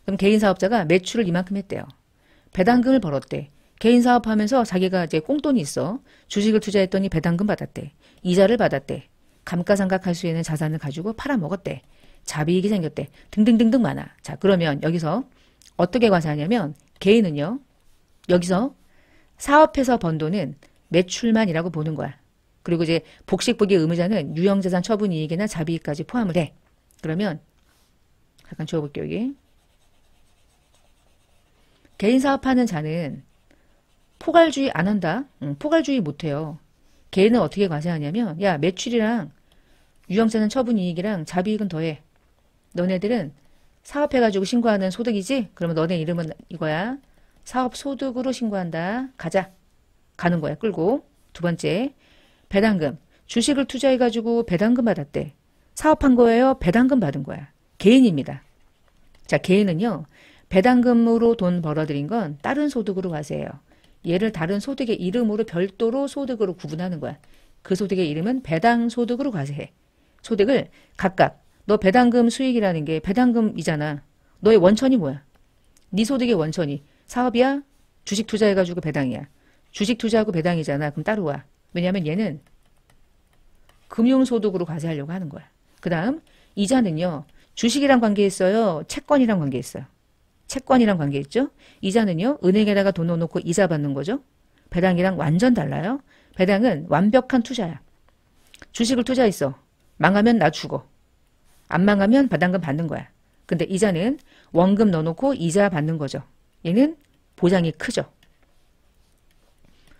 A: 그럼 개인 사업자가 매출을 이만큼 했대요. 배당금을 벌었대. 개인 사업하면서 자기가 이제 꽁돈이 있어. 주식을 투자했더니 배당금 받았대. 이자를 받았대. 감가상각할 수 있는 자산을 가지고 팔아먹었대. 자비익이 생겼대. 등등등등 많아. 자, 그러면 여기서 어떻게 과세하냐면 개인은요. 여기서 사업해서 번 돈은 매출만이라고 보는 거야. 그리고 이제 복식부기 의무자는 유형자산 처분이익이나 자비익까지 포함을 해. 그러면 잠깐 지워볼게요. 여기. 개인 사업하는 자는 포괄주의 안 한다. 포괄주의 못해요. 개인은 어떻게 과세하냐면 야 매출이랑 유형자산 처분이익이랑 자비익은 더해. 너네들은 사업해가지고 신고하는 소득이지? 그러면 너네 이름은 이거야. 사업소득으로 신고한다. 가자. 가는 거야. 끌고. 두 번째, 배당금. 주식을 투자해가지고 배당금 받았대. 사업한 거예요? 배당금 받은 거야. 개인입니다. 자, 개인은요. 배당금으로 돈 벌어들인 건 다른 소득으로 과세해요. 얘를 다른 소득의 이름으로 별도로 소득으로 구분하는 거야. 그 소득의 이름은 배당소득으로 과세해. 소득을 각각 너 배당금 수익이라는 게 배당금이잖아. 너의 원천이 뭐야? 네 소득의 원천이 사업이야? 주식 투자해가지고 배당이야. 주식 투자하고 배당이잖아. 그럼 따로 와. 왜냐하면 얘는 금융소득으로 과세하려고 하는 거야. 그 다음 이자는요. 주식이랑 관계있어요? 채권이랑 관계있어요? 채권이랑 관계있죠? 이자는요. 은행에다가 돈 넣어놓고 이자 받는 거죠. 배당이랑 완전 달라요. 배당은 완벽한 투자야. 주식을 투자했어. 망하면 나 죽어. 안 망하면 배당금 받는 거야. 근데 이자는 원금 넣어놓고 이자 받는 거죠. 얘는 보장이 크죠.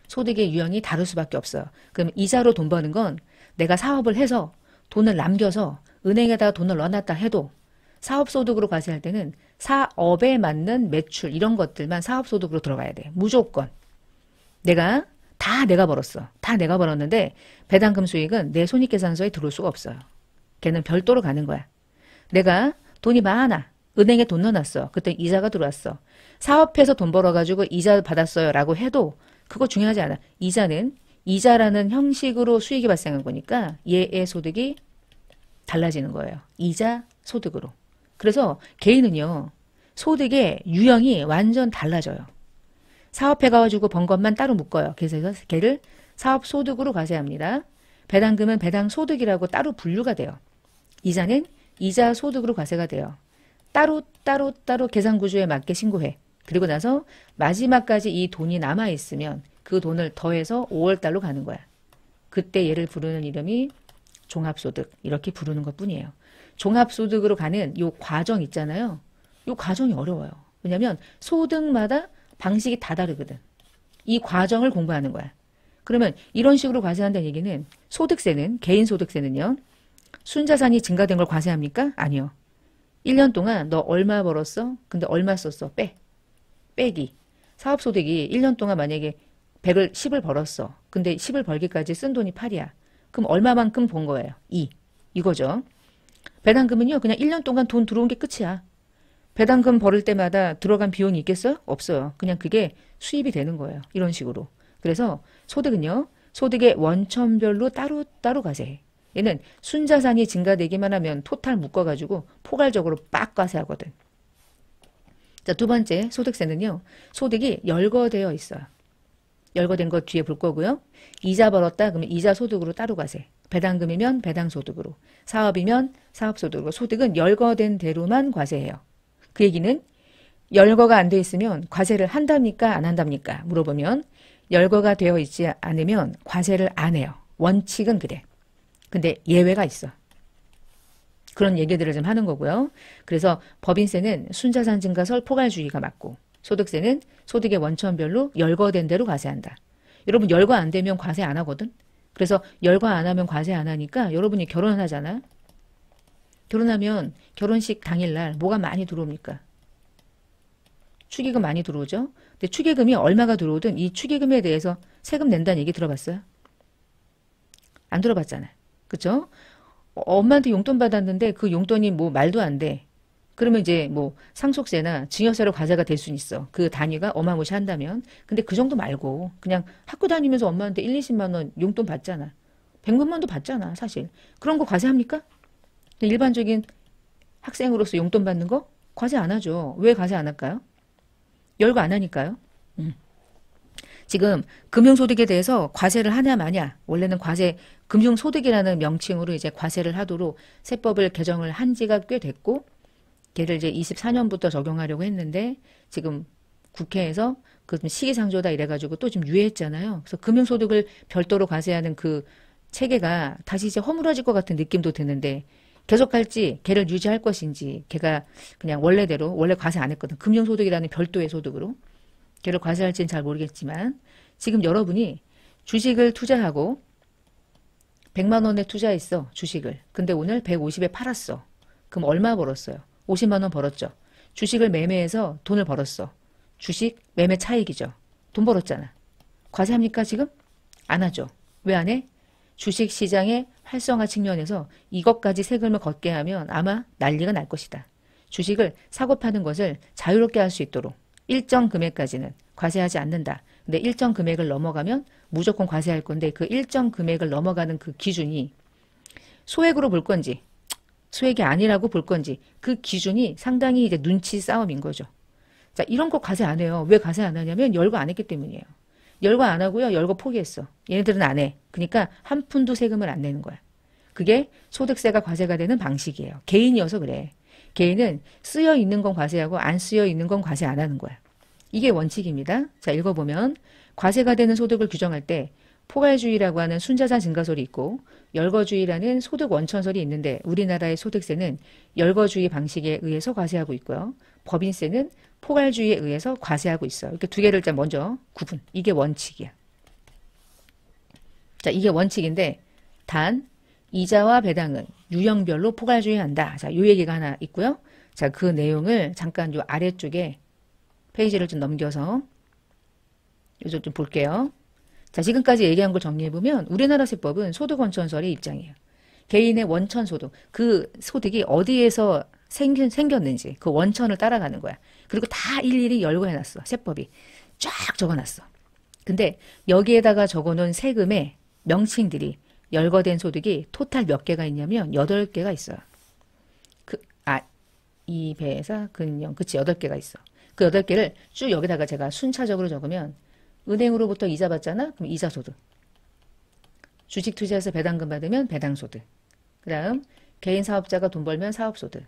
A: 소득의 유형이 다를 수밖에 없어요. 그럼 이자로 돈 버는 건 내가 사업을 해서 돈을 남겨서 은행에다가 돈을 넣어놨다 해도 사업소득으로 과세할 때는 사업에 맞는 매출 이런 것들만 사업소득으로 들어가야 돼. 무조건. 내가 벌었어. 다 내가 벌었는데 배당금 수익은 내 손익계산서에 들어올 수가 없어요. 걔는 별도로 가는 거야. 내가 돈이 많아. 은행에 돈 넣어놨어. 그때 이자가 들어왔어. 사업해서 돈 벌어가지고 이자 받았어요 라고 해도 그거 중요하지 않아. 이자는 이자라는 형식으로 수익이 발생한 거니까 얘의 소득이 달라지는 거예요. 이자 소득으로. 그래서 개인은요. 소득의 유형이 완전 달라져요. 사업해가지고 번 것만 따로 묶어요. 그래서 걔를 사업소득으로 과세합니다. 배당금은 배당소득이라고 따로 분류가 돼요. 이자는 이자소득으로 과세가 돼요. 따로 계산구조에 맞게 신고해. 그리고 나서 마지막까지 이 돈이 남아있으면 그 돈을 더해서 5월달로 가는 거야. 그때 얘를 부르는 이름이 종합소득 이렇게 부르는 것뿐이에요. 종합소득으로 가는 요 과정 있잖아요. 요 과정이 어려워요. 왜냐하면 소득마다 방식이 다 다르거든. 이 과정을 공부하는 거야. 그러면 이런 식으로 과세한다는 얘기는 소득세는 개인소득세는요. 순자산이 증가된 걸 과세합니까? 아니요. 1년 동안 너 얼마 벌었어? 근데 얼마 썼어? 빼기. 사업소득이 1년 동안 만약에 10을 벌었어. 근데 10을 벌기까지 쓴 돈이 8이야. 그럼 얼마만큼 본 거예요? 2. 이거죠. 배당금은요. 그냥 1년 동안 돈 들어온 게 끝이야. 배당금 벌을 때마다 들어간 비용이 있겠어요? 없어요. 그냥 그게 수입이 되는 거예요. 이런 식으로. 그래서 소득은요. 소득의 원천별로 따로 과세해. 얘는 순자산이 증가되기만 하면 토탈 묶어가지고 포괄적으로 빡 과세하거든. 자, 두 번째 소득세는요. 소득이 열거되어 있어요. 열거된 거 뒤에 볼 거고요. 이자 벌었다 그러면 이자 소득으로 따로 과세. 배당금이면 배당소득으로. 사업이면 사업소득으로. 소득은 열거된 대로만 과세해요. 그 얘기는 열거가 안 돼 있으면 과세를 한답니까? 안 한답니까? 물어보면 열거가 되어 있지 않으면 과세를 안 해요. 원칙은 그래. 근데 예외가 있어. 그런 얘기들을 좀 하는 거고요. 그래서 법인세는 순자산 증가설 포괄주의가 맞고 소득세는 소득의 원천별로 열거된 대로 과세한다. 여러분 열거 안 되면 과세 안 하거든. 그래서 열거 안 하면 과세 안 하니까 여러분이 결혼하잖아. 결혼하면 결혼식 당일날 뭐가 많이 들어옵니까? 축의금 많이 들어오죠. 근데 축의금이 얼마가 들어오든 이 축의금에 대해서 세금 낸다는 얘기 들어봤어요? 안 들어봤잖아요. 그쵸? 엄마한테 용돈 받았는데 그 용돈이 뭐 말도 안 돼. 그러면 이제 뭐 상속세나 증여세로 과세가 될 수는 있어. 그 단위가 어마무시한다면. 근데 그 정도 말고 그냥 학교 다니면서 엄마한테 1, 20만 원 용돈 받잖아. 100만 원도 받잖아 사실. 그런 거 과세합니까? 일반적인 학생으로서 용돈 받는 거 과세 안 하죠. 왜 과세 안 할까요? 열거 안 하니까요. 지금 금융소득에 대해서 과세를 하냐 마냐. 원래는 과세 금융소득이라는 명칭으로 이제 과세를 하도록 세법을 개정을 한 지가 꽤 됐고 걔를 이제 24년부터 적용하려고 했는데 지금 국회에서 그 시기상조다 이래가지고 또 좀 유예했잖아요. 그래서 금융소득을 별도로 과세하는 그 체계가 다시 이제 허물어질 것 같은 느낌도 드는데 계속할지 걔를 유지할 것인지 걔가 그냥 원래대로 원래 과세 안 했거든. 금융소득이라는 별도의 소득으로 걔를 과세할지는 잘 모르겠지만 지금 여러분이 주식을 투자하고 100만 원에 투자했어. 주식을. 근데 오늘 150에 팔았어. 그럼 얼마 벌었어요? 50만 원 벌었죠. 주식을 매매해서 돈을 벌었어. 주식 매매 차익이죠. 돈 벌었잖아. 과세합니까 지금? 안 하죠. 왜 안 해? 주식 시장의 활성화 측면에서 이것까지 세금을 걷게 하면 아마 난리가 날 것이다. 주식을 사고 파는 것을 자유롭게 할 수 있도록 일정 금액까지는 과세하지 않는다. 근데 일정 금액을 넘어가면 무조건 과세할 건데 그 일정 금액을 넘어가는 그 기준이 소액으로 볼 건지 소액이 아니라고 볼 건지 그 기준이 상당히 이제 눈치 싸움인 거죠. 자, 이런 거 과세 안 해요. 왜 과세 안 하냐면 열거 안 했기 때문이에요. 열거 안 하고요. 열거 포기했어. 얘네들은 안 해. 그러니까 한 푼도 세금을 안 내는 거야. 그게 소득세가 과세가 되는 방식이에요. 개인이어서 그래. 개인은 쓰여 있는 건 과세하고 안 쓰여 있는 건 과세 안 하는 거야. 이게 원칙입니다. 자, 읽어보면 과세가 되는 소득을 규정할 때 포괄주의라고 하는 순자산 증가설이 있고 열거주의라는 소득 원천설이 있는데 우리나라의 소득세는 열거주의 방식에 의해서 과세하고 있고요. 법인세는 포괄주의에 의해서 과세하고 있어요. 이렇게 두 개를 일단 먼저 구분. 이게 원칙이야. 자, 이게 원칙인데 단 이자와 배당은 유형별로 포괄주의한다. 자, 요 얘기가 하나 있고요. 자, 그 내용을 잠깐 요 아래쪽에 페이지를 좀 넘겨서 요즘 좀 볼게요. 자, 지금까지 얘기한 걸 정리해보면 우리나라 세법은 소득 원천설의 입장이에요. 개인의 원천소득, 그 소득이 어디에서 생겼는지 그 원천을 따라가는 거야. 그리고 다 일일이 열거해놨어. 세법이. 쫙 적어놨어. 근데 여기에다가 적어놓은 세금의 명칭들이 열거된 소득이 토탈 몇 개가 있냐면 8개가 있어요. 이 배에서 근영, 그치, 8개가 있어. 그 8개를 쭉 여기다가 제가 순차적으로 적으면 은행으로부터 이자 받잖아? 그럼 이자소득. 주식 투자해서 배당금 받으면 배당소득. 그 다음 개인 사업자가 돈 벌면 사업소득.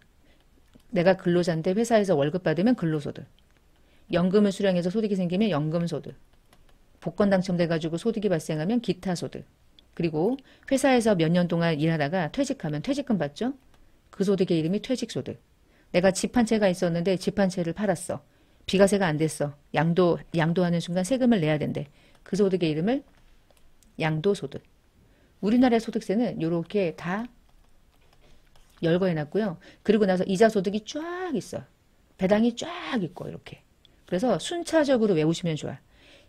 A: 내가 근로자인데 회사에서 월급 받으면 근로소득. 연금을 수령해서 소득이 생기면 연금소득. 복권 당첨돼가지고 소득이 발생하면 기타소득. 그리고 회사에서 몇 년 동안 일하다가 퇴직하면 퇴직금 받죠? 그 소득의 이름이 퇴직소득. 내가 집 한 채가 있었는데 집 한 채를 팔았어. 비과세가 안 됐어. 양도하는 순간 세금을 내야 된대. 그 소득의 이름을 양도소득. 우리나라의 소득세는 이렇게 다 열거해놨고요. 그리고 나서 이자소득이 쫙 있어. 배당이 쫙 있고 이렇게. 그래서 순차적으로 외우시면 좋아.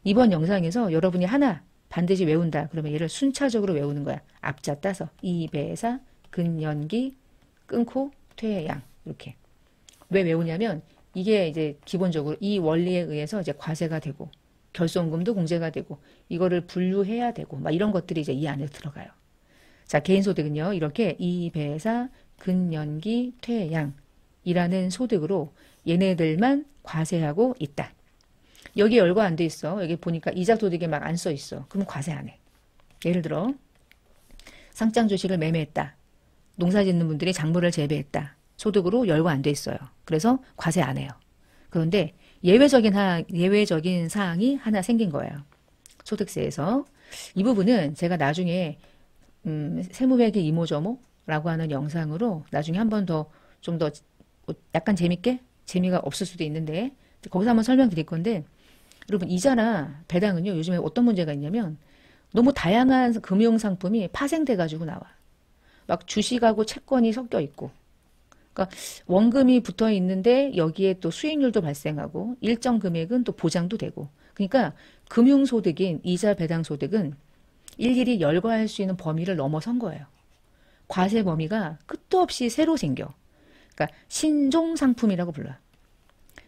A: 이번 영상에서 여러분이 하나 반드시 외운다. 그러면 얘를 순차적으로 외우는 거야. 앞자 따서 이배사, 근연기, 끊고 퇴양 이렇게. 왜 외우냐면 이게 이제 기본적으로 이 원리에 의해서 이제 과세가 되고 결손금도 공제가 되고 이거를 분류해야 되고 막 이런 것들이 이제 이 안에 들어가요. 자, 개인소득은요. 이렇게 이배사, 근연기, 퇴양이라는 소득으로 얘네들만 과세하고 있다. 여기 열거 안 돼 있어. 여기 보니까 이자소득에 막 안 써 있어. 그럼 과세 안 해. 예를 들어 상장 주식을 매매했다. 농사 짓는 분들이 작물을 재배했다. 소득으로 열거 안 돼 있어요. 그래서 과세 안 해요. 그런데 예외적인 사항이 하나 생긴 거예요. 소득세에서. 이 부분은 제가 나중에 세무회계 이모저모라고 하는 영상으로 나중에 한 번 더 좀 더 약간 재미가 없을 수도 있는데 거기서 한번 설명드릴 건데 여러분 이자나 배당은요. 요즘에 어떤 문제가 있냐면 너무 다양한 금융상품이 파생돼 가지고 나와. 막 주식하고 채권이 섞여 있고 그러니까 원금이 붙어 있는데 여기에 또 수익률도 발생하고 일정 금액은 또 보장도 되고 그러니까 금융소득인 이자 배당소득은 일일이 열거할 수 있는 범위를 넘어선 거예요. 과세 범위가 끝도 없이 새로 생겨. 그러니까 신종상품이라고 불러요.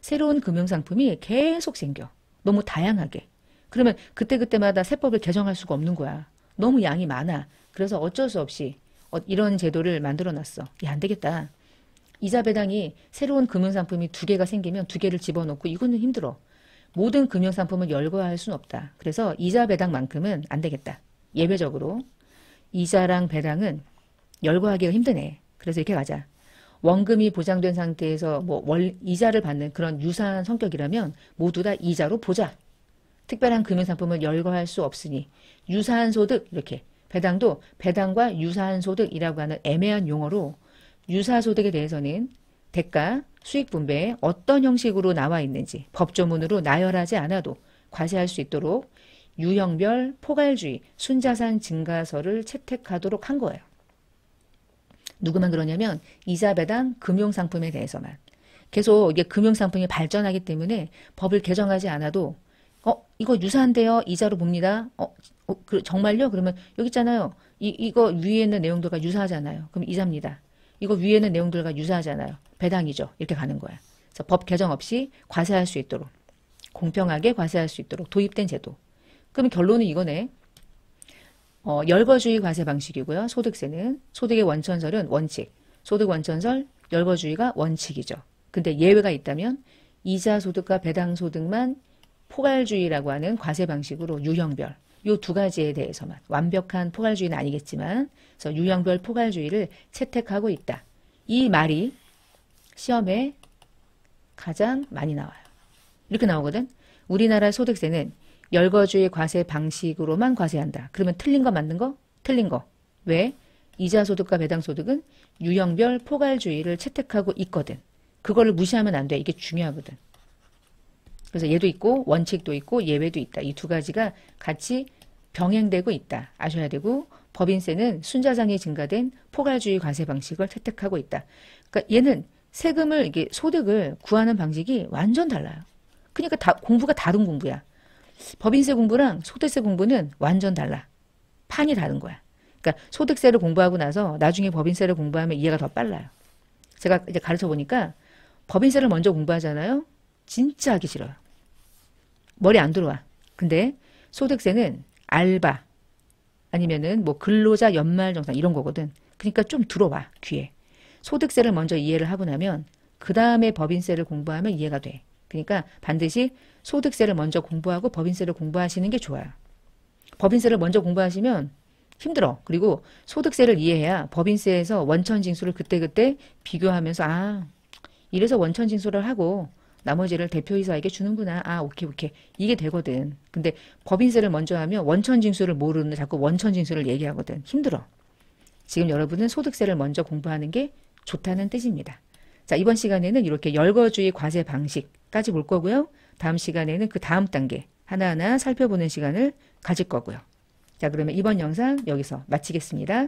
A: 새로운 금융상품이 계속 생겨. 너무 다양하게. 그러면 그때그때마다 세법을 개정할 수가 없는 거야. 너무 양이 많아. 그래서 어쩔 수 없이 이런 제도를 만들어놨어. 야, 안 되겠다. 이자 배당이 새로운 금융상품이 2개가 생기면 2개를 집어넣고 이거는 힘들어. 모든 금융상품을 열거할 수는 없다. 그래서 이자 배당만큼은 안 되겠다. 예외적으로 이자랑 배당은 열거하기가 힘드네. 그래서 이렇게 가자. 원금이 보장된 상태에서 이자를 받는 그런 유사한 성격이라면 모두 다 이자로 보자. 특별한 금융상품을 열거할 수 없으니 유사한 소득 이렇게 배당도 배당과 유사한 소득이라고 하는 애매한 용어로 유사소득에 대해서는 대가, 수익 분배에 어떤 형식으로 나와 있는지 법조문으로 나열하지 않아도 과세할 수 있도록 유형별 포괄주의 순자산 증가설을 채택하도록 한 거예요. 누구만 그러냐면 이자 배당 금융상품에 대해서만. 계속 이게 금융상품이 발전하기 때문에 법을 개정하지 않아도 이거 유사한데요. 이자로 봅니다. 정말요? 그러면 여기 있잖아요. 이거 위에 있는 내용들과 유사하잖아요. 그럼 이자입니다. 이거 위에 있는 내용들과 유사하잖아요. 배당이죠. 이렇게 가는 거야. 그래서 법 개정 없이 과세할 수 있도록, 공평하게 과세할 수 있도록 도입된 제도. 그럼 결론은 이거네. 열거주의 과세 방식이고요. 소득세는 소득의 원천설은 원칙, 소득 원천설, 열거주의가 원칙이죠. 근데 예외가 있다면 이자 소득과 배당 소득만 포괄주의라고 하는 과세 방식으로 유형별, 요 두 가지에 대해서만, 완벽한 포괄주의는 아니겠지만 그래서 유형별 포괄주의를 채택하고 있다. 이 말이 시험에 가장 많이 나와요. 이렇게 나오거든. 우리나라 소득세는 열거주의 과세 방식으로만 과세한다. 그러면 틀린 거 맞는 거? 틀린 거. 왜? 이자 소득과 배당 소득은 유형별 포괄주의를 채택하고 있거든. 그거를 무시하면 안 돼. 이게 중요하거든. 그래서 얘도 있고 원칙도 있고 예외도 있다. 이 두 가지가 같이 병행되고 있다. 아셔야 되고 법인세는 순자산이 증가된 포괄주의 과세 방식을 채택하고 있다. 그러니까 얘는 세금을 이게 소득을 구하는 방식이 완전 달라요. 그러니까 공부가 다른 공부야. 법인세 공부랑 소득세 공부는 완전 달라. 판이 다른 거야. 그러니까 소득세를 공부하고 나서 나중에 법인세를 공부하면 이해가 더 빨라요. 제가 이제 가르쳐 보니까 법인세를 먼저 공부하잖아요. 진짜 하기 싫어요. 머리 안 들어와. 근데 소득세는 알바 아니면은 뭐 근로자 연말정산 이런 거거든. 그러니까 좀 들어와 귀에. 소득세를 먼저 이해를 하고 나면 그 다음에 법인세를 공부하면 이해가 돼. 그러니까 반드시 소득세를 먼저 공부하고 법인세를 공부하시는 게 좋아요. 법인세를 먼저 공부하시면 힘들어. 그리고 소득세를 이해해야 법인세에서 원천징수를 그때그때 비교하면서 이래서 원천징수를 하고 나머지를 대표이사에게 주는구나. 오케이. 이게 되거든. 근데 법인세를 먼저 하면 원천징수를 모르는 자꾸 원천징수를 얘기하거든. 힘들어. 지금 여러분은 소득세를 먼저 공부하는 게 좋다는 뜻입니다. 자, 이번 시간에는 이렇게 열거주의 과세 방식까지 볼 거고요. 다음 시간에는 그 다음 단계 하나하나 살펴보는 시간을 가질 거고요. 자, 그러면 이번 영상 여기서 마치겠습니다.